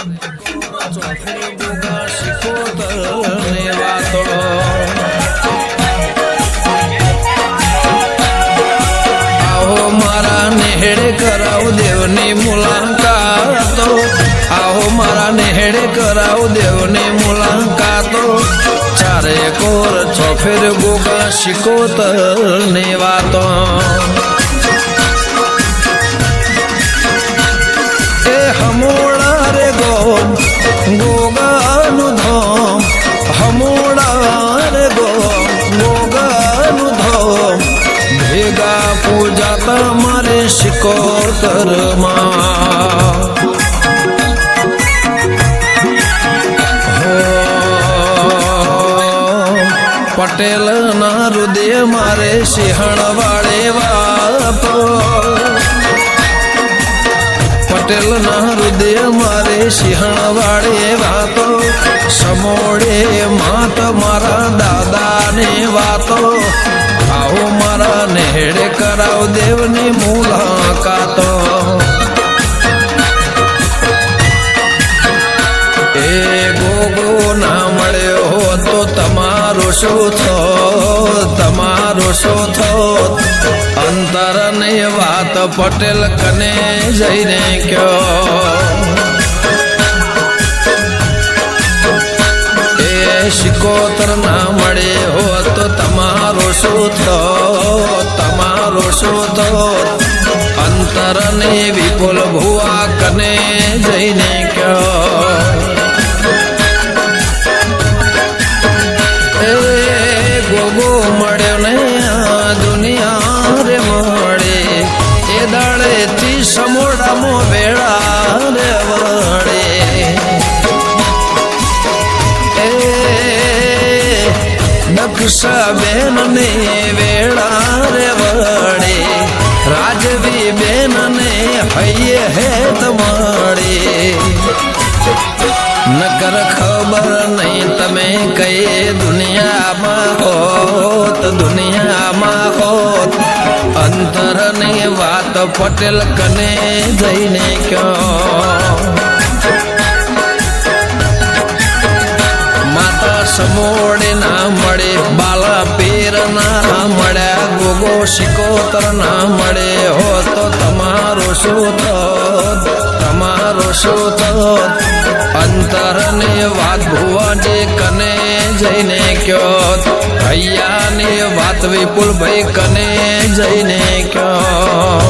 આવો મારા નેહડે કરાવ દેવની મુલાકાતો, આવો મારા નેહડે કરાવ દેવની મુલાકાતો, ચારે કોર ચોફેર ગોગા શિકોતર ને વાતો. એ હમોડા રે ગોમ ગોગાનું ધોમ, હમોડા રે ગોમ ગોગાનું ધોમ, ભેગા પૂજા તમારે શિકોતરમાં. પટેલ ના હૃદય મારે સિંહણ વાળે વાતો, પટેલ ના હૃદય મારે સિંહણ વાળે વાતો, સમોડે માત મારા દાદા ને વાતો. આવો મારા નેહડે કરાવ દેવની મુલાકાતો. એ ગોગો ના મળ્યો તો તમારો શું થો, તમારો શું થો. અંતર ને વાત પટેલ કને જઈને કયો. એ શિકોતર ના મળે હો તો તમારો શું થો, તમારો શું થો. અંતર ને વિપુલ ભુવા કને જઈને કયો. ગોગો મળ્યો ને આ દુનિયા રે મળે, એ દાડે થી સમોડામાં વેળા રે વળે. એ દક્ષા બેન ને વેળા રે વળે, રાજવી બેન ને હૈયે હેત મળે. નકર ખબર નહીં તમે કઈ દુનિયામાં હોત, દુનિયામાં હોત. અંતર ની વાત પટેલ કને જઈને કયો. માતા સમોડે ના મળે, બાલા પીર ના મળ્યા, ગોગો શિકોતર ના મળે હો તો તમારો શું થોત, તમારો શું થોત. અંતર ને વાત ભુવાજી કને જઈને કયો. ભૈયા ને વાત વિપુલ ભાઈ કને જઈને કયો.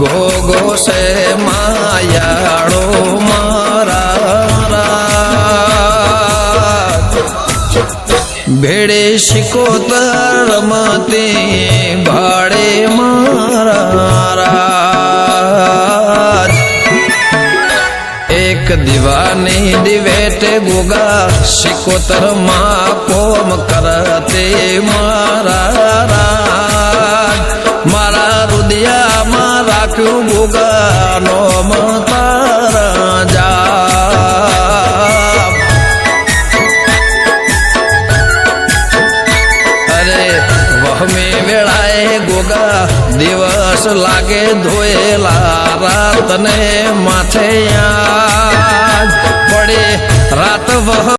ગોગો સે માયાળો ભેડે શિકોતર રમતે ભાડે મારા. એક દીવાની દિવેટે ગોગા શિકોતર માં કોમ કરતે મારા. મારા હૃદયામાં રાખ્યું ગોગા નો તારા જા. વહમે વેળાએ ગોગા દિવસ લાગે ધોયેલા, રાત ને માથે પડે રાત વહ